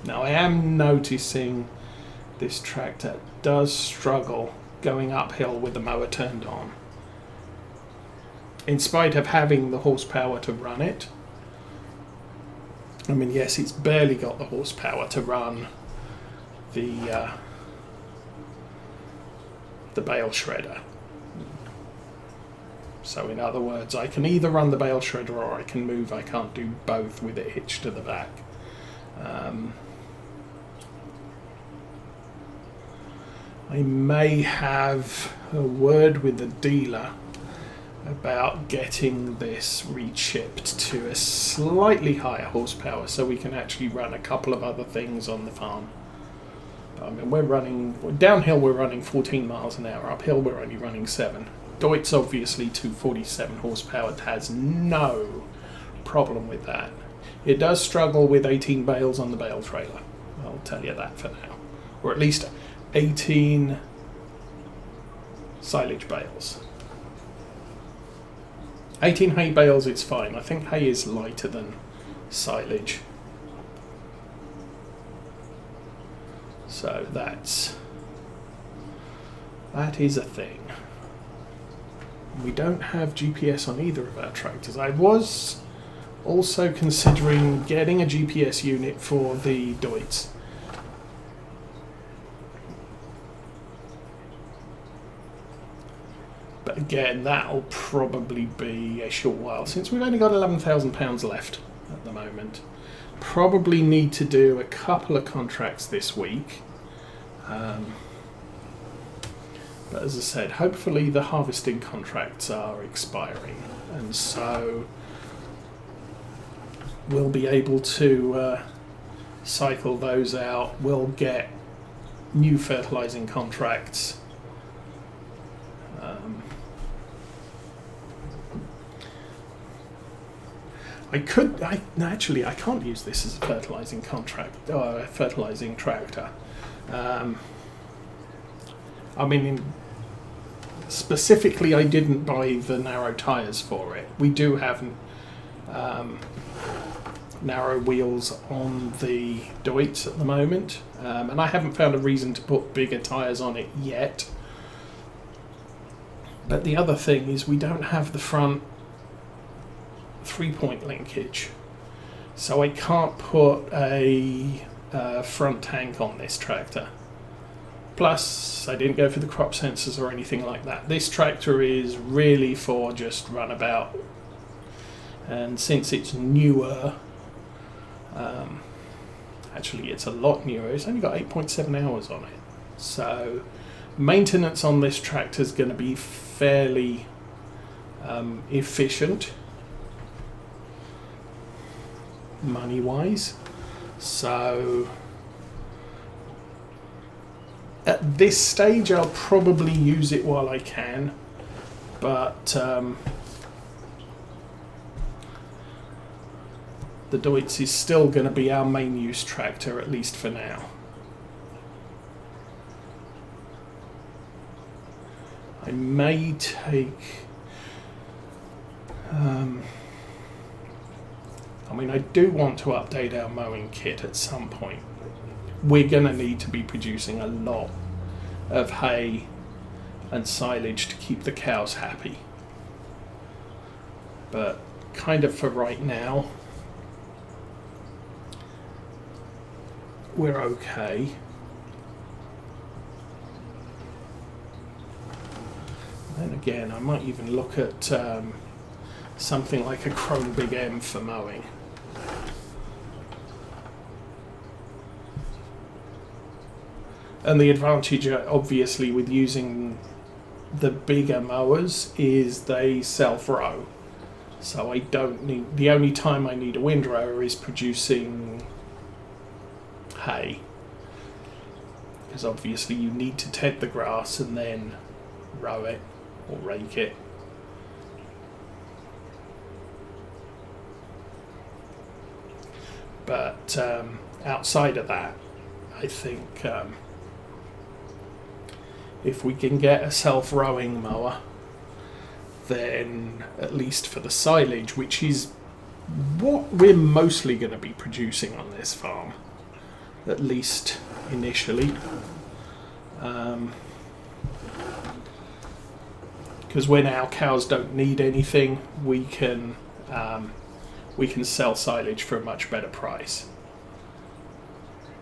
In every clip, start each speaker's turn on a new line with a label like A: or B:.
A: Now I am noticing this tractor does struggle going uphill with the mower turned on, in spite of having the horsepower to run it. I mean, yes, it's barely got the horsepower to run the bale shredder. So in other words, I can either run the bale shredder or I can move. I can't do both with it hitched to the back. I may have a word with the dealer about getting this rechipped to a slightly higher horsepower so we can actually run a couple of other things on the farm. I mean, we're running downhill, we're running 14 miles an hour. Uphill, we're only running 7. Deutz obviously 247 horsepower. It has no problem with that. It does struggle with 18 bales on the bale trailer. I'll tell you that for now, or at least 18 silage bales. 18 hay bales, it's fine. I think hay is lighter than silage. So that is a thing. We don't have GPS on either of our tractors. I was also considering getting a GPS unit for the Deutz. But again, that'll probably be a short while, since we've only got £11,000 left at the moment. Probably need to do a couple of contracts this week. But as I said, hopefully the harvesting contracts are expiring, and so we'll be able to cycle those out. We'll get new fertilizing contracts. I can't use this as a fertilizing contract or a fertilizing tractor. I mean, specifically, I didn't buy the narrow tyres for it. We do have narrow wheels on the Deutz at the moment, and I haven't found a reason to put bigger tyres on it yet. But the other thing is we don't have the front 3-point linkage, so I can't put a front tank on this tractor. Plus, I didn't go for the crop sensors or anything like that. This tractor is really for just runabout, and since it's newer, actually it's a lot newer, it's only got 8.7 hours on it, so maintenance on this tractor is going to be fairly efficient money wise. So at this stage I'll probably use it while I can, but the Deutz is still going to be our main use tractor, at least for now. I may take I mean, I do want to update our mowing kit at some point. We're going to need to be producing a lot of hay and silage to keep the cows happy. But kind of for right now, we're okay. Then again, I might even look at something like a Chrome Big M for mowing. And the advantage, obviously, with using the bigger mowers is they self-row. So I don't need, the only time I need a windrower is producing hay. Because obviously you need to ted the grass and then row it or rake it. But outside of that, I think if we can get a self-rowing mower, then at least for the silage, which is what we're mostly going to be producing on this farm, at least initially. Because when our cows don't need anything, we can sell silage for a much better price.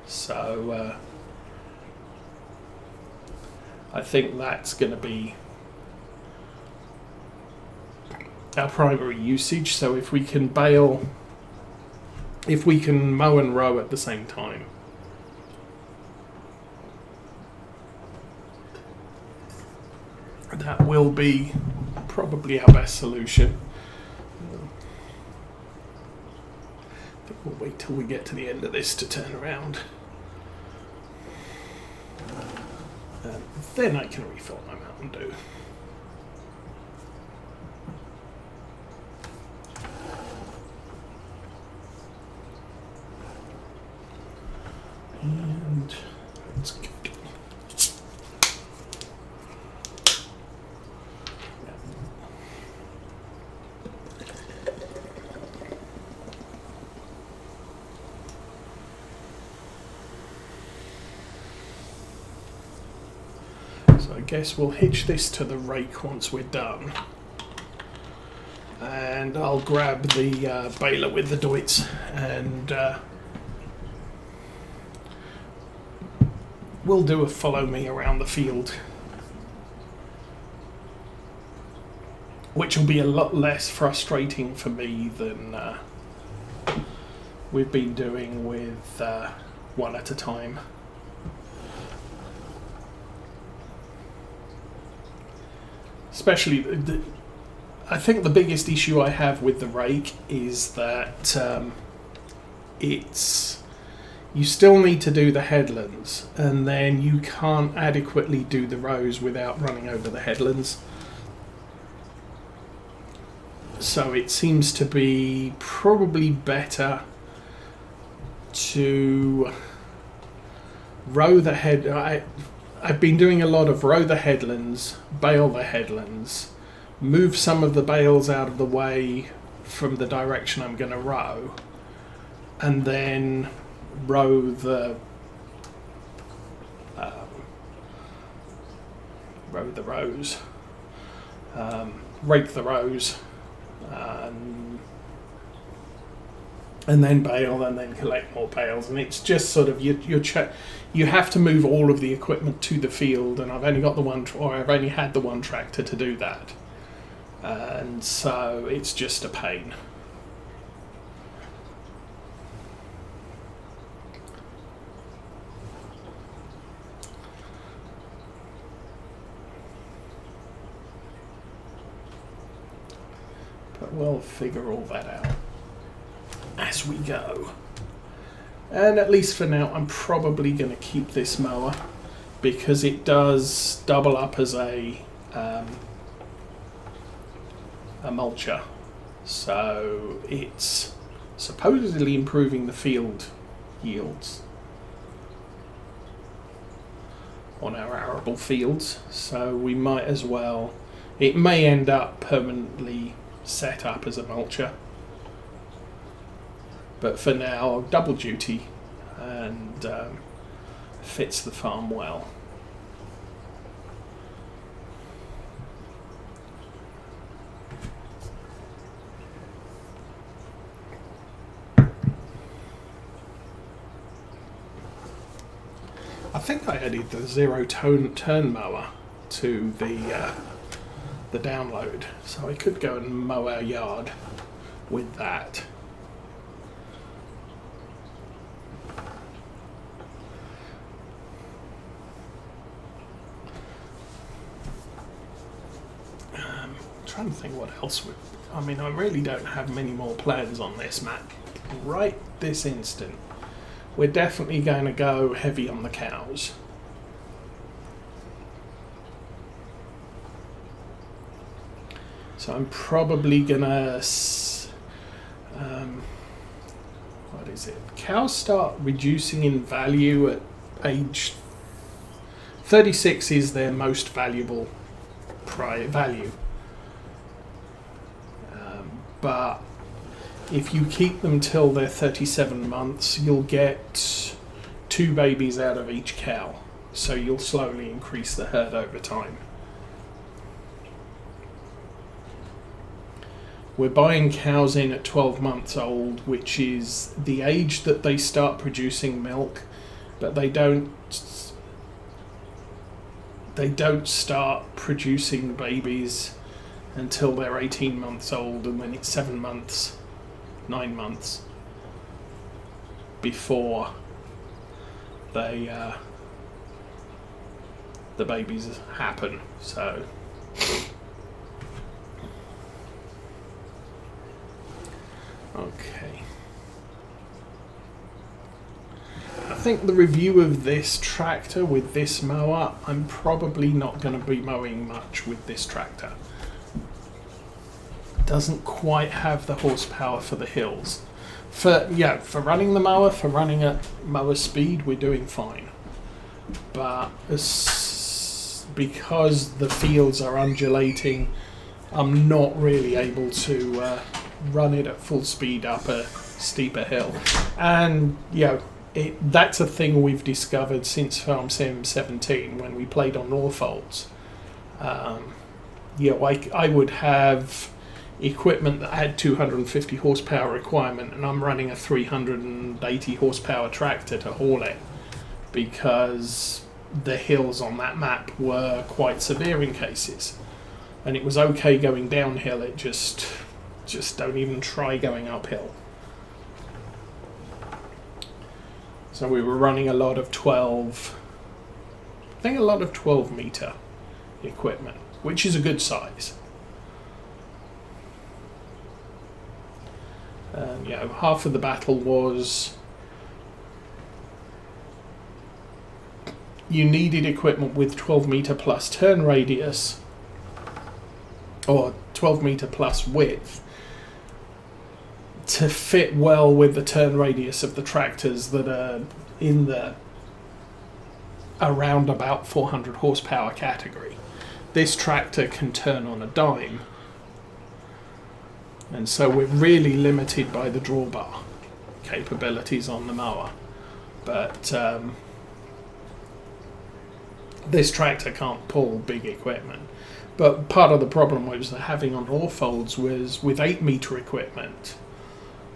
A: So I think that's going to be our primary usage. So if we can bale, if we can mow and row at the same time, that will be probably our best solution. I think we'll wait till we get to the end of this to turn around. And then I can refill my Mountain Dew. And let's go. So I guess we'll hitch this to the rake once we're done. And I'll grab the baler with the doits and we'll do a follow me around the field, which will be a lot less frustrating for me than we've been doing with one at a time. Especially, I think the biggest issue I have with the rake is that you still need to do the headlands, and then you can't adequately do the rows without running over the headlands. So it seems to be probably better to row the head. I've been doing a lot of row the headlands, bale the headlands, move some of the bales out of the way from the direction I'm going to row, and then row the rows, rake the rows, and then bale, and then collect more bales. And it's just sort of you have to move all of the equipment to the field, and I've only got the one, or I've only had the one tractor to do that, and so it's just a pain. But we'll figure all that out as we go. And at least for now, I'm probably going to keep this mower because it does double up as a mulcher. So it's supposedly improving the field yields on our arable fields. So we might as well, it may end up permanently set up as a mulcher. But for now, double duty, and fits the farm well. I think I added the zero turn mower to the download, so I could go and mow our yard with that. Trying to think what else would. I mean, I really don't have many more plans on this map right this instant. We're definitely going to go heavy on the cows. So I'm probably gonna what is it? Cows start reducing in value at age 36 is their most valuable value. But if you keep them till they're 37 months, you'll get 2 babies out of each cow, so you'll slowly increase the herd over time. We're buying cows in at 12 months old, which is the age that they start producing milk, but they don't start producing babies until they're 18 months old, and then it's 7 months, 9 months before the babies happen. So okay, I think the review of this tractor with this mower, I'm probably not going to be mowing much with this tractor. Doesn't quite have the horsepower for the hills. For running the mower, for running at mower speed, we're doing fine. But because the fields are undulating, I'm not really able to run it at full speed up a steeper hill. And that's a thing we've discovered since Farm Sim 17 when we played on Norfolds. I would have equipment that had 250 horsepower requirement, and I'm running a 380 horsepower tractor to haul it, because the hills on that map were quite severe in cases, and it was okay going downhill. It just don't even try going uphill. So we were running a lot of 12 meter equipment, which is a good size. Half of the battle was you needed equipment with 12 meter plus turn radius, or 12 meter plus width, to fit well with the turn radius of the tractors that are in the around about 400 horsepower category. This tractor can turn on a dime, and so we're really limited by the drawbar capabilities on the mower. But this tractor can't pull big equipment. But part of the problem was having on Norfolds was with 8 meter equipment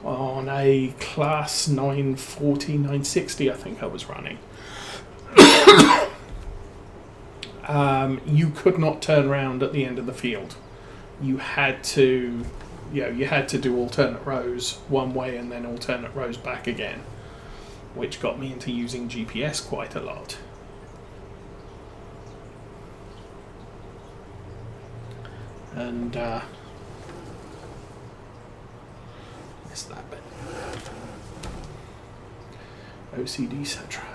A: on a class 940, 960 I think I was running. You could not turn around at the end of the field. You had to do alternate rows one way and then alternate rows back again, which got me into using GPS quite a lot. And missed that bit. OCD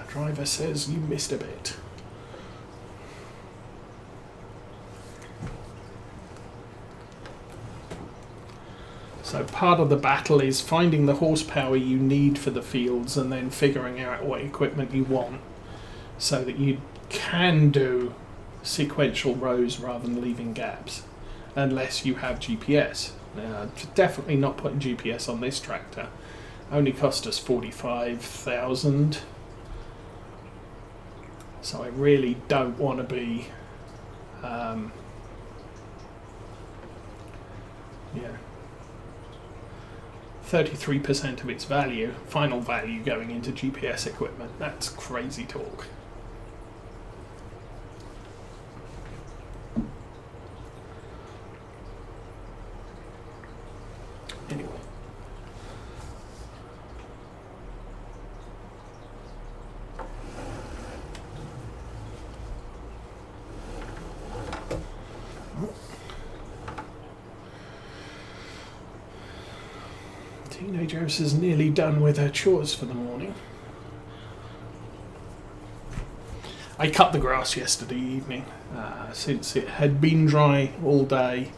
A: driver says you missed a bit. So part of the battle is finding the horsepower you need for the fields and then figuring out what equipment you want so that you can do sequential rows rather than leaving gaps, unless you have GPS. Definitely not putting GPS on this tractor. Only cost us 45,000. So I really don't want to be 33% of its value, final value, going into GPS equipment. That's crazy talk. Anyway. Teenage Eris is nearly done with her chores for the morning. I cut the grass yesterday evening since it had been dry all day.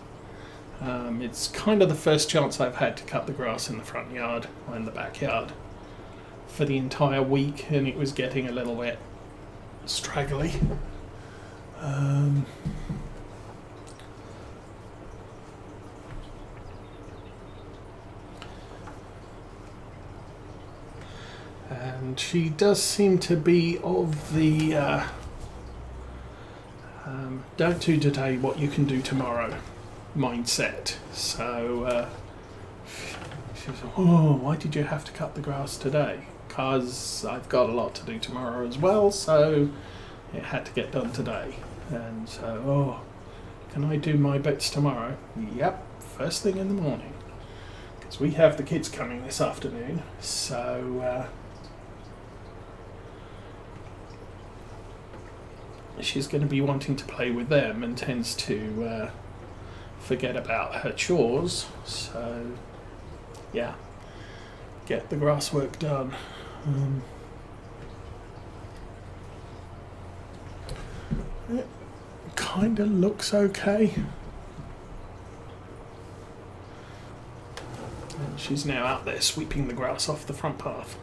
A: It's kind of the first chance I've had to cut the grass in the front yard or in the backyard for the entire week, and it was getting a little bit straggly. And she does seem to be of the don't do today what you can do tomorrow mindset. So she was, oh, why did you have to cut the grass today? Because I've got a lot to do tomorrow as well, so it had to get done today. And so, oh, can I do my bits tomorrow? Yep, first thing in the morning. Because we have the kids coming this afternoon, so she's going to be wanting to play with them and tends to forget about her chores. So, yeah, get the grass work done. It kind of looks okay. And she's now out there sweeping the grass off the front path.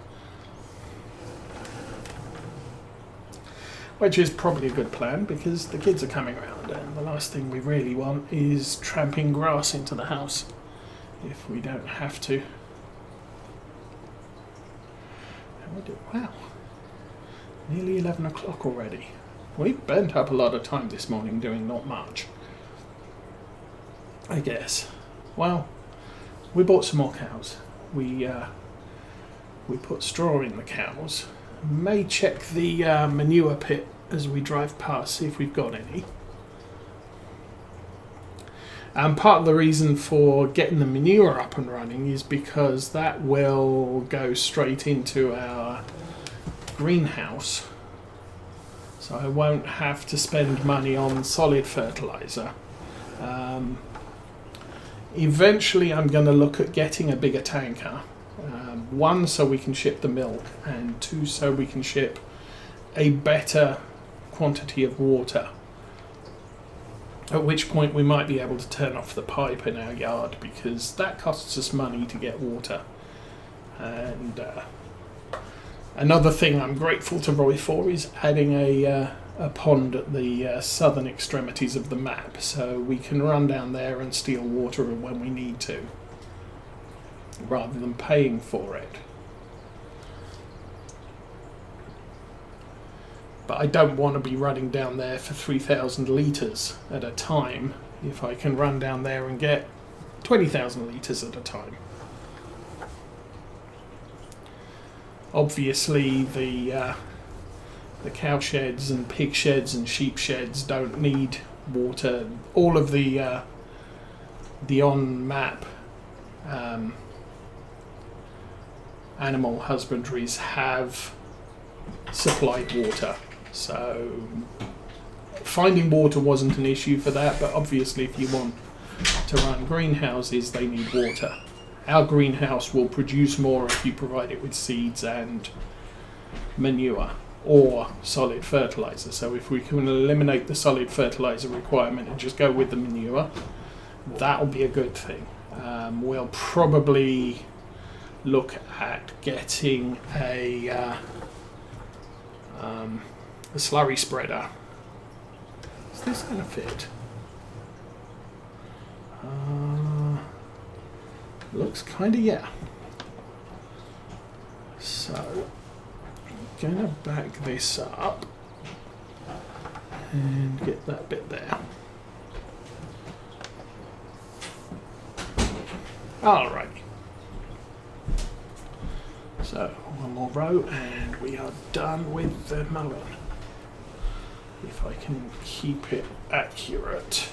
A: Which is probably a good plan because the kids are coming around and the last thing we really want is tramping grass into the house if we don't have to. Wow, nearly 11 o'clock already. We've burnt up a lot of time this morning doing not much, I guess. Well, we bought some more cows. We put straw in the cows. May check the manure pit as we drive past, see if we've got any. And part of the reason for getting the manure up and running is because that will go straight into our greenhouse. So I won't have to spend money on solid fertilizer. Eventually I'm going to look at getting a bigger tanker. One, so we can ship the milk, and two, so we can ship a better quantity of water. At which point we might be able to turn off the pipe in our yard, because that costs us money to get water. And another thing I'm grateful to Roy for is adding a pond at the southern extremities of the map, so we can run down there and steal water when we need to, rather than paying for it. But I don't want to be running down there for 3,000 litres at a time if I can run down there and get 20,000 litres at a time. Obviously the cow sheds and pig sheds and sheep sheds don't need water. All of the on-map animal husbandries have supplied water. So finding water wasn't an issue for that, but obviously if you want to run greenhouses, they need water. Our greenhouse will produce more if you provide it with seeds and manure or solid fertilizer. So if we can eliminate the solid fertilizer requirement and just go with the manure, that'll be a good thing. We'll probably look at getting a slurry spreader. Is this going to fit? Looks kind of, yeah. So I'm going to back this up and get that bit there. Alright. So one more row and we are done with the mowing. If I can keep it accurate.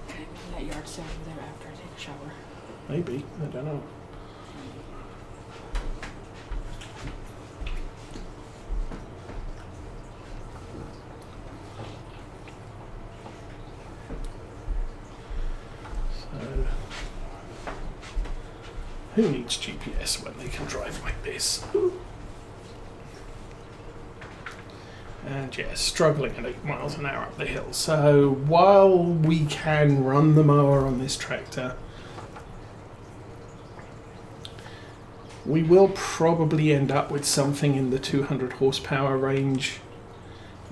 B: Can I put that yard sale over there after I take a shower?
A: Maybe, I don't know. So, who needs GPS when they can drive like this? And yeah, struggling at 8 miles an hour up the hill. So while we can run the mower on this tractor, we will probably end up with something in the 200 horsepower range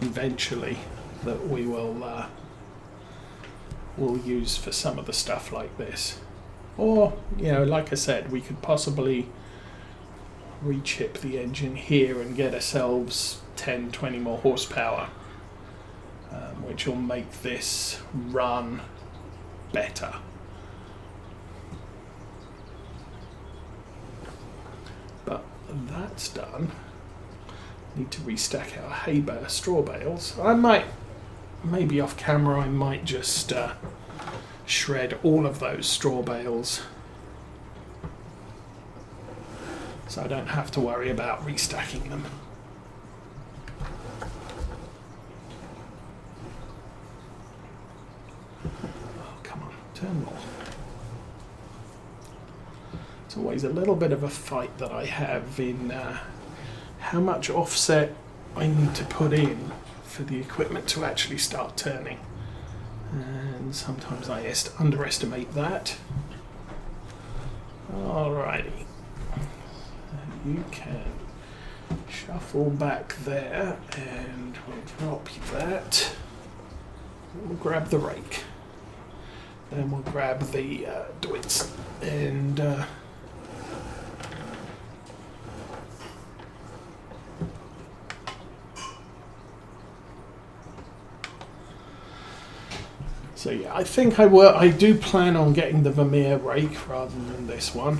A: eventually that we will use for some of the stuff like this. Or, you know, like I said, we could possibly rechip the engine here and get ourselves 10, 20 more horsepower, which will make this run better. But that's done. Need to restack our straw bales. I might, maybe off camera, I might just shred all of those straw bales, so I don't have to worry about restacking them. Oh, come on, turn more. It's always a little bit of a fight that I have in how much offset I need to put in for the equipment to actually start turning. And sometimes I underestimate that. Alrighty. You can shuffle back there and we'll drop that. We'll grab the rake. Then we'll grab the dwits and so yeah, I think I do plan on getting the Vermeer rake rather than this one.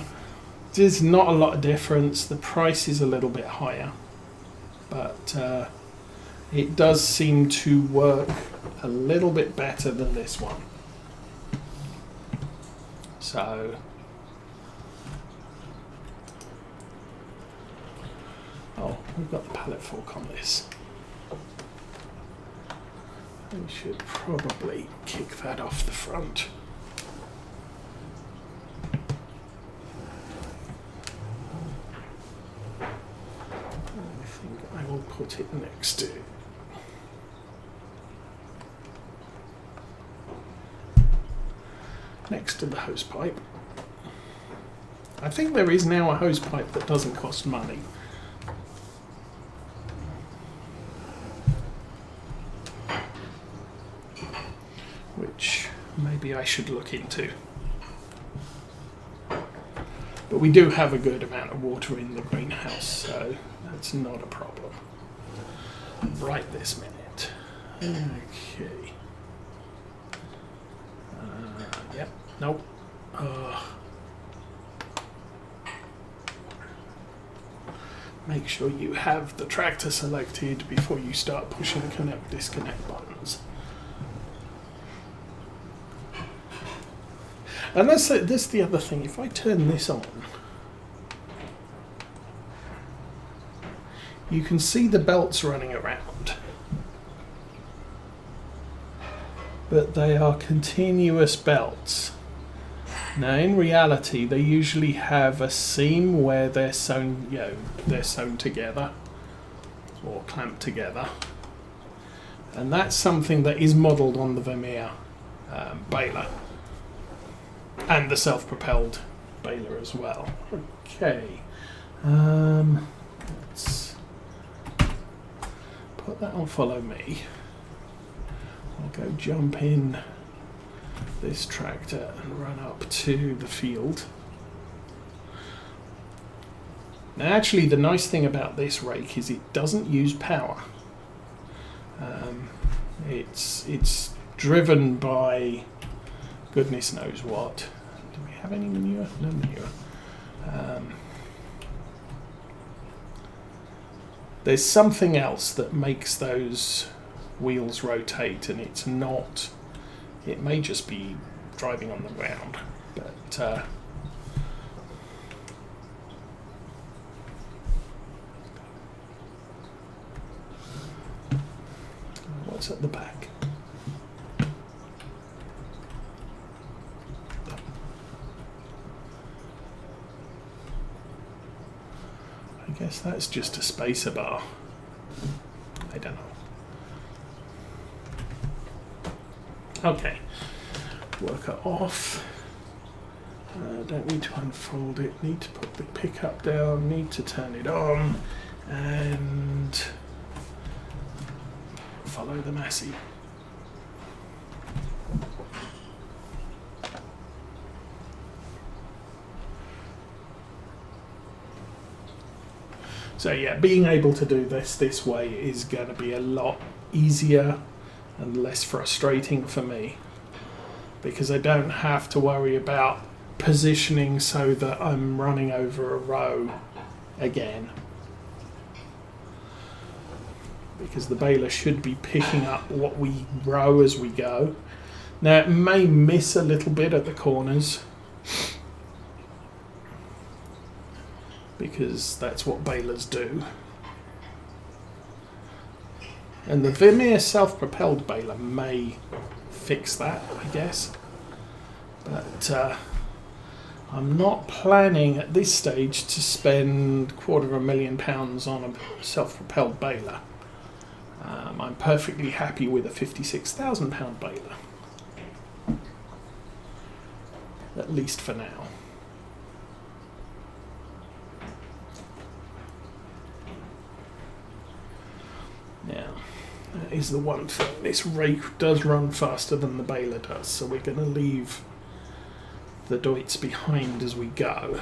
A: There's not a lot of difference. The price is a little bit higher, but it does seem to work a little bit better than this one. So, oh, we've got the pallet fork on this. We should probably kick that off the front. I think I will put it next to the hose pipe. I think there is now a hose pipe that doesn't cost money. Which maybe I should look into. But we do have a good amount of water in the greenhouse, so that's not a problem. Right this minute. Okay. Yep. Nope. Make sure you have the tractor selected before you start pushing connect disconnect buttons. And that's the other thing. If I turn this on, you can see the belts running around, but they are continuous belts. Now, in reality, they usually have a seam where they're sewn, they're sewn together or clamped together, and that's something that is modelled on the Vermeer baler. And the self-propelled baler as well. Okay, let's put that on follow me. I'll go jump in this tractor and run up to the field. Now actually the nice thing about this rake is it doesn't use power. It's driven by goodness knows what. Do we have any manure? No manure. There's something else that makes those wheels rotate, and it's not. It may just be driving on the ground, but what's at the back? I guess that's just a spacer bar. I don't know. Okay, worker off. Don't need to unfold it, need to put the pickup down, need to turn it on, and follow the Massey. So yeah, being able to do this way is going to be a lot easier and less frustrating for me, because I don't have to worry about positioning so that I'm running over a row again, because the baler should be picking up what we row as we go. Now it may miss a little bit at the corners, because that's what balers do. And the Vermeer self-propelled baler may fix that, I guess. But I'm not planning at this stage to spend £250,000 on a self-propelled baler. I'm perfectly happy with a £56,000 baler, at least for now. Now, that is the one thing. This rake does run faster than the baler does, so we're going to leave the Deutz behind as we go.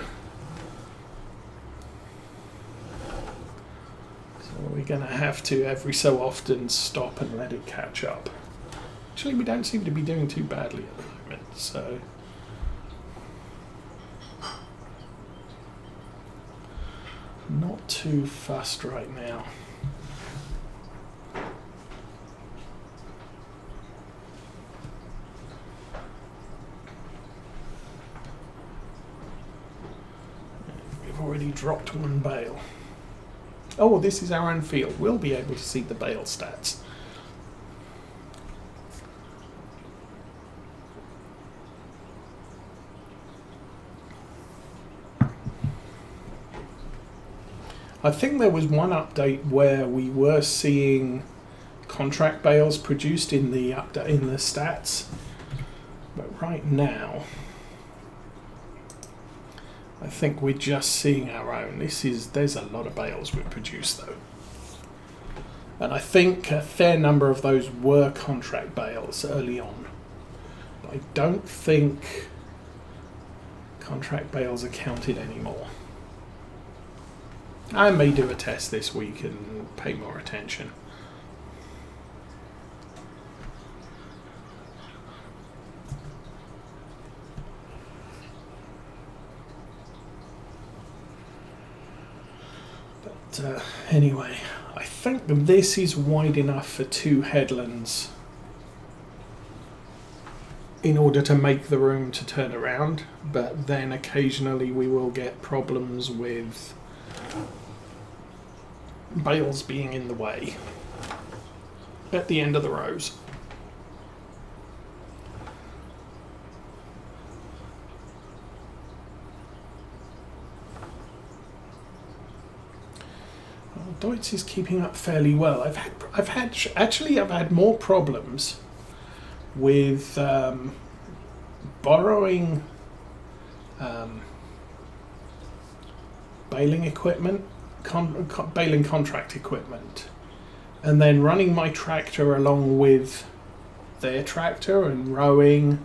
A: So we're going to have to every so often stop and let it catch up. Actually, we don't seem to be doing too badly at the moment, so not too fussed right now. Already dropped one bale. Oh, this is our own field. We'll be able to see the bale stats. I think there was one update where we were seeing contract bales produced in the update in the stats, but right now I think we're just seeing our own. There's a lot of bales we produce though. And I think a fair number of those were contract bales early on. But I don't think contract bales are counted anymore. I may do a test this week and pay more attention. Anyway, I think this is wide enough for 2 headlands in order to make the room to turn around, but then occasionally we will get problems with bales being in the way at the end of the rows. Deutz is keeping up fairly well. I've had more problems with borrowing baling equipment, baling contract equipment, and then running my tractor along with their tractor and rowing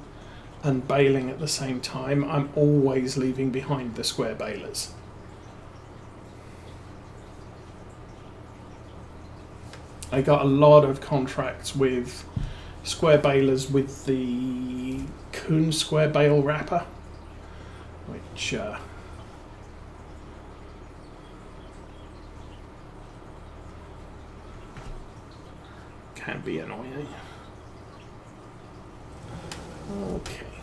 A: and baling at the same time. I'm always leaving behind the square balers. I got a lot of contracts with square balers with the Kuhn square bale wrapper, which can be annoying. Okay.